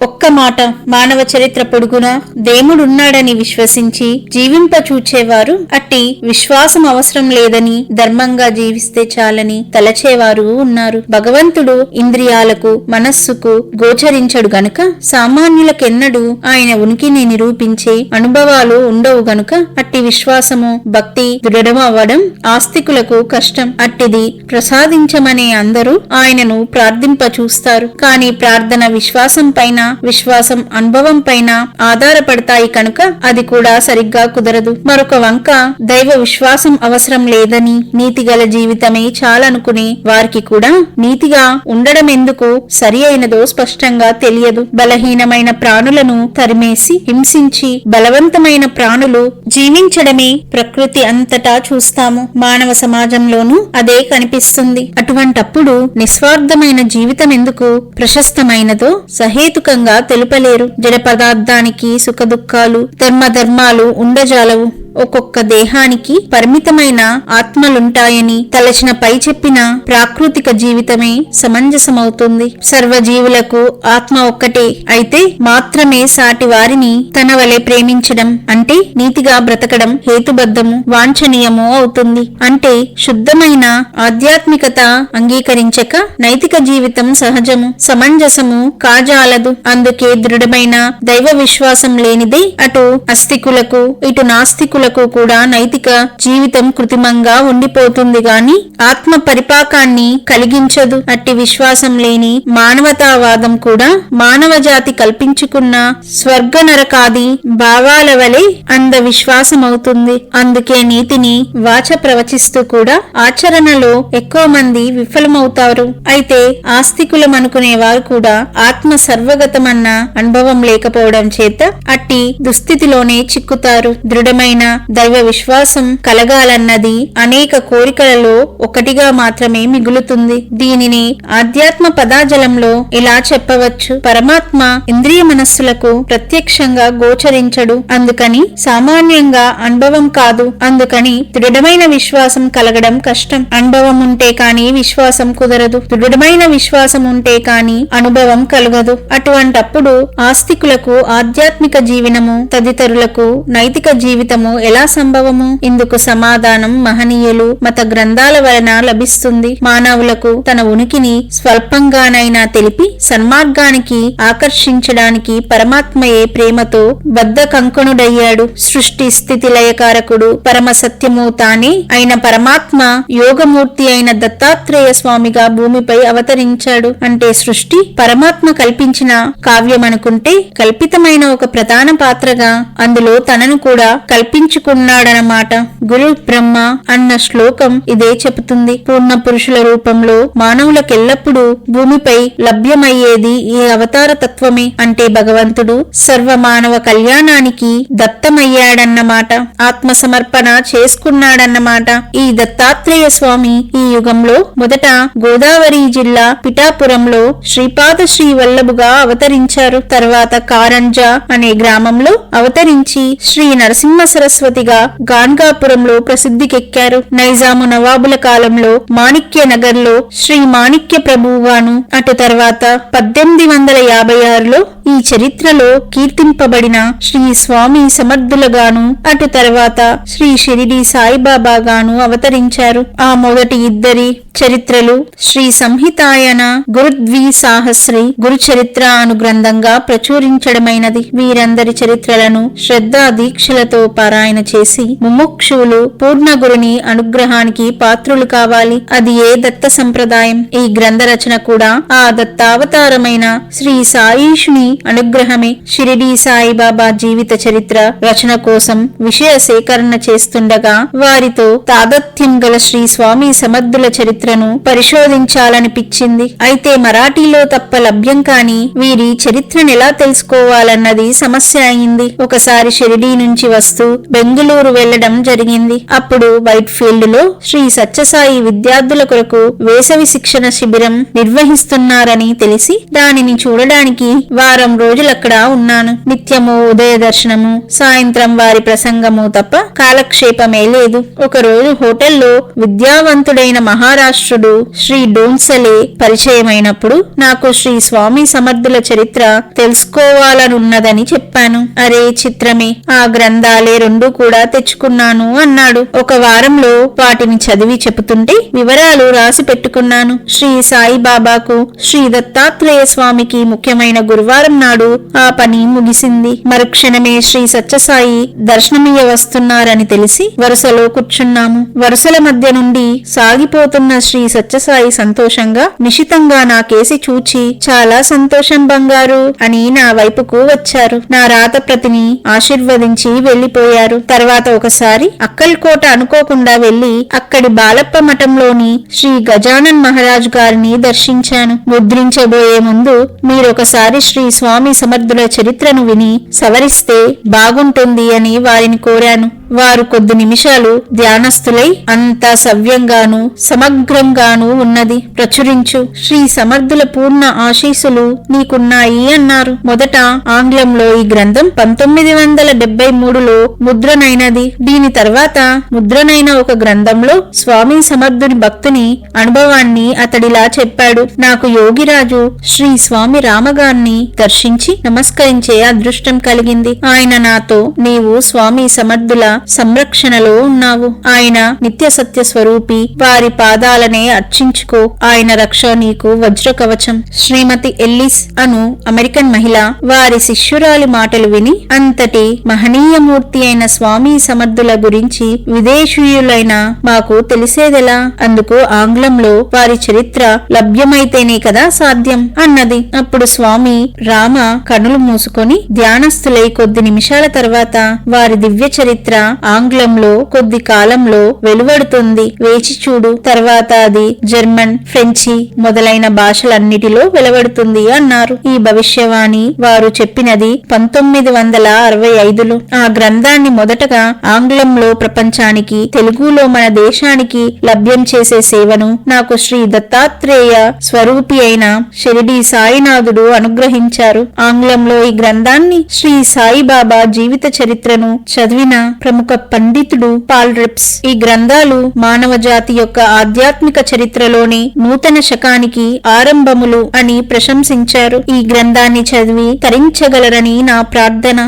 ఒక్క మాట, మానవ చరిత్ర పొడుగున దేవుడున్నాడని విశ్వసించి జీవింపచూచేవారు, అట్టి విశ్వాసం అవసరం లేదని ధర్మంగా జీవిస్తే చాలని తలచేవారు ఉన్నారు. భగవంతుడు ఇంద్రియాలకు మనస్సుకు గోచరించడు గనుక సామాన్యులకెన్నడూ ఆయన ఉనికిని నిరూపించే అనుభవాలు ఉండవు గనుక అట్టి విశ్వాసము భక్తి దృఢమవ్వడం ఆస్తికులకు కష్టం. అట్టిది ప్రసాదించమనే అందరూ ఆయనను ప్రార్థింప చూస్తారు. కాని ప్రార్థన విశ్వాసం పైన, విశ్వాసం అనుభవం పైన ఆధారపడతాయి కనుక అది కూడా సరిగ్గా కుదరదు. మరొక వంక దైవ విశ్వాసం అవసరం లేదని నీతిగల జీవితమే చాలనుకునే వారికి కూడా నీతిగా ఉండడం ఎందుకు సరి అయినదో స్పష్టంగా తెలియదు. బలహీనమైన ప్రాణులను తరిమేసి హింసించి బలవంతమైన ప్రాణులు జీవించడమే ప్రకృతి అంతటా చూస్తాము. మానవ సమాజంలోనూ అదే కనిపిస్తుంది. అటువంటప్పుడు నిస్వార్థమైన జీవితం ఎందుకు ప్రశస్తమైనదో సహేతుకంగా తెలుపలేరు. జడ పదార్థానికి సుఖదుఖాలు ధర్మధర్మాలు ఉండజాలవు. ఒక్కొక్క దేహానికి పరిమితమైన ఆత్మలుంటాయని తలచిన పై చెప్పిన ప్రాకృతిక జీవితమే సమంజసమవుతుంది. సర్వజీవులకు ఆత్మ ఒక్కటే అయితే మాత్రమే సాటి వారిని తన వలె ప్రేమించడం అంటే నీతిగా బ్రతకడం హేతుబద్ధము వాంఛనీయము అవుతుంది. అంటే శుద్ధమైన ఆధ్యాత్మికత అంగీకరించక నైతిక జీవితం సహజము సమంజసము కాజాలదు. అందుకే దృఢమైన దైవ విశ్వాసం లేనిదే అటు అస్తికులకు ఇటు నాస్తికులకు కూడా నైతిక జీవితం కృత్రిమంగా ఉండిపోతుంది గాని ఆత్మ పరిపాకాన్ని కలిగించదు. అట్టి విశ్వాసం లేని మానవతావాదం కూడా మానవ జాతి కల్పించుకున్న స్వర్గ నరకాది భావాల వలె అంధ విశ్వాసమవుతుంది. అందుకే నీతిని వాచ ప్రవచిస్తూ కూడా ఆచరణలో ఎక్కువ మంది విఫలమవుతారు. అయితే ఆస్తికులమనుకునే వారు కూడా ఆత్మ సర్వగతమన్న అనుభవం లేకపోవడం చేత అట్టి దుస్థితిలోనే చిక్కుతారు. దృఢమైన దైవ విశ్వాసం కలగాలన్నది అనేక కోరికలలో ఒకటిగా మాత్రమే మిగులుతుంది. దీనిని ఆధ్యాత్మ పదాజలంలో ఇలా చెప్పవచ్చు. పరమాత్మ ఇంద్రియ మనస్సులకు ప్రత్యక్షంగా గోచరించడు. అందుకని సామాన్యంగా అనుభవం కాదు. అందుకని దృఢమైన విశ్వాసం కలగడం కష్టం. అనుభవం ఉంటే కాని విశ్వాసం కుదరదు. దృఢమైన విశ్వాసం ఉంటే కాని అనుభవం కలగదు. అటువంటప్పుడు ఆస్తికులకు ఆధ్యాత్మిక జీవనము తదితరులకు నైతిక జీవితము ఎలా సంభవము? ఇందుకు సమాధానం మహనీయులు మత గ్రంథాల వలన లభిస్తుంది. మానవులకు తన ఉనికిని స్వల్పంగానైనా తెలిపి సన్మార్గానికి ఆకర్షించడానికి పరమాత్మయే ప్రేమతో బద్ధ కంకణుడయ్యాడు. సృష్టి స్థితి లయకారకుడు పరమ సత్యము తానే అయిన పరమాత్మ యోగమూర్తి అయిన దత్తాత్రేయ స్వామిగా భూమిపై అవతరించాడు. అంటే సృష్టి పరమాత్మ కల్పించిన కావ్యమనుకుంటే కల్పితమైన ఒక ప్రధాన పాత్రగా అందులో తనను కూడా కల్పించుకున్నాడనమాట. గురు బ్రహ్మ అన్న శ్లోకం ఇదే చెబుతుంది. పూర్ణ పురుషుల రూపంలో మానవులకెల్లప్పుడూ భూమిపై లభ్యమయ్యేది ఈ అవతార తత్వమే. అంటే భగవంతుడు సర్వ మానవ కళ్యాణానికి దత్తమయ్యాడన్నమాట. ఆత్మ సమర్పణ చేసుకున్నాడన్నమాట. ఈ దత్తాత్రేయ స్వామి ఈ యుగంలో మొదట గోదావరి జిల్లా పిఠాపురంలో శ్రీపాద శ్రీ వల్లభుగా అవతరించారు. తర్వాత కారంజా అనే గ్రామంలో అవతరించి శ్రీ నరసింహ సరస్వతిగా గాన్గాపురంలో ప్రసిద్ధికెక్కారు. నైజాము నవాబుల కాలంలో మాణిక్య నగర్ లో శ్రీ మాణిక్య ప్రభువుగాను, అటు తర్వాత 1856లో ఈ చరిత్రలో కీర్తింపబడిన శ్రీ స్వామి సమర్థులుగాను, అటు తర్వాత శ్రీ షిరిడి సాయిబాబా గాను అవతరించారు. ఆ మొదటి ఇద్దరి చరిత్రలు శ్రీ సంహితాయన గురుద్వి సాహస్రి గురు చరిత్ర అను గ్రంథంగా ప్రచురించడమైనది. వీరందరి చరిత్రలను శ్రద్ధా దీక్షలతో పారాయణ చేసి ముముక్షువులు పూర్ణ గురుని అనుగ్రహానికి పాత్రులు కావాలి. అది ఏ దత్త సంప్రదాయం. ఈ గ్రంథ రచన కూడా ఆ దత్తావతారమైన శ్రీ సాయీషుని అనుగ్రహమే. షిరిడి సాయిబాబా జీవిత చరిత్ర రచన కోసం విషయ సేకరణ చేస్తుండగా వారితో తాదత్యం గల శ్రీ స్వామి సమర్థుల చరిత్రను పరిశోధించాలనిపించింది. అయితే మరాఠీలో తప్ప లభ్యం కాని వీరి చరిత్రను ఎలా తెలుసుకోవాలన్నది సమస్య అయింది. ఒకసారి షిరిడీ నుంచి వస్తూ బెంగుళూరు వెళ్లడం జరిగింది. అప్పుడు వైట్ ఫీల్డ్ లో శ్రీ సత్యసాయి విద్యార్థుల కొరకు వేసవి శిక్షణ శిబిరం నిర్వహిస్తున్నారని తెలిసి దానిని చూడడానికి వారం రోజులక్కడ ఉన్నాను. నిత్యము ఉదయ దర్శనము, సాయంత్రం వారి ప్రసంగము తప్ప కాలక్షేపమే లేదు. ఒకరోజు హోటల్లో విద్యావంతుడైన మహారాష్ట్రుడు శ్రీ డోన్సలే పరిచయమైనప్పుడు నాకు శ్రీ స్వామి సమర్థుల చరిత్ర తెలుసుకోవాలనున్నదని చెప్పాను. అరే చిత్రమే, ఆ గ్రంథాలే 2 కూడా తెచ్చుకున్నాను అన్నాడు. ఒక వారంలో వాటిని చదివి చెబుతుంటే వివరాలు రాసి పెట్టుకున్నాను. శ్రీ సాయిబాబాకు, శ్రీ దత్తాత్రేయ స్వామికి ముఖ్యమైన గురువారం నాడు ఆ పని ముగిసింది. మరుక్షణమే శ్రీ సత్యసాయి దర్శనమియ్య వస్తున్నారని తెలిసి వరుసలో కూర్చున్నాము. వరుసల మధ్య నుండి సాగిపోతున్న శ్రీ సత్యసాయి సంతోషంగా నిశితంగా నా కేసి చూచి, చాలా సంతోషం బంగారు అని నా వైపుకు వచ్చారు. నా రాత ప్రతిని ఆశీర్వదించి వెళ్లిపోయారు. తర్వాత ఒకసారి అక్కల్కోట అనుకోకుండా వెళ్లి అక్కడి బాలప్ప మఠంలోని శ్రీ గజానన్ మహారాజ్ గారిని దర్శించాను. ముద్రించబోయే ముందు మీరొకసారి శ్రీ స్వామి సమర్థుల చరిత్రను విని సవరిస్తే బాగుంటుంది అని వారిని కోరాను. వారు కొద్ది నిమిషాలు ధ్యానస్థులై అంతా సవ్యంగాను సమగ్రంగాను ఉన్నది, ప్రచురించు, శ్రీ సమర్థుల పూర్ణ ఆశీస్సులు నీకున్నాయి అన్నారు. మొదట ఆంగ్లంలో ఈ గ్రంథం 1973లో ముద్రణైనది. దీని తర్వాత ముద్రణైన ఒక గ్రంథంలో స్వామి సమర్థుని భక్తుని అనుభవాన్ని అతడిలా చెప్పాడు. నాకు యోగిరాజు శ్రీ స్వామి రామగారిని దర్శించి నమస్కరించే అదృష్టం కలిగింది. ఆయన నాతో, నీవు స్వామి సమర్థుల సంరక్షణలో ఉన్నావు. ఆయన నిత్య సత్య స్వరూపి, వారి పాదాలనే అర్చించుకో, ఆయన రక్ష నీకు వజ్ర కవచం. శ్రీమతి ఎల్లిస్ అను అమెరికన్ మహిళ వారి శిష్యురాలి మాటలు విని అంతటి మహనీయమూర్తి అయిన స్వామి సమర్థుల గురించి విదేశీయులైన మాకు తెలిసేదెలా? అందుకు ఆంగ్లంలో వారి చరిత్ర లభ్యమైతేనే కదా సాధ్యం అన్నది. అప్పుడు స్వామి రామ కనులు మూసుకొని ధ్యానస్థులై కొద్ది నిమిషాల తర్వాత వారి దివ్య చరిత్ర ఆంగ్లంలో కొద్ది కాలంలో వెలువడుతుంది, వేచి చూడు. తర్వాత అది జర్మన్, ఫ్రెంచి మొదలైన భాషలన్నిటిలో వెలువడుతుంది అన్నారు. ఈ భవిష్యవాణి వారు చెప్పినది 1965లో. ఆ గ్రంథాన్ని మొదటగా ఆంగ్లంలో ప్రపంచానికి, తెలుగులో మన దేశానికి లభ్యం చేసే సేవను నాకు శ్రీ దత్తాత్రేయ స్వరూపి అయిన షిరిడి సాయినాథుడు అనుగ్రహించారు. ఆంగ్లంలో ఈ గ్రంథాన్ని శ్రీ సాయిబాబా జీవిత చరిత్రను చదివిన ప్రముఖ పండితుడు పాల్ రిప్స్ ఈ గ్రంథాలు మానవ జాతి యొక్క ఆధ్యాత్మిక చరిత్రలోని నూతన శకానికి ఆరంభములు అని ప్రశంసించారు. ఈ గ్రంథాన్ని చదివి తరించగలరని నా ప్రార్థన.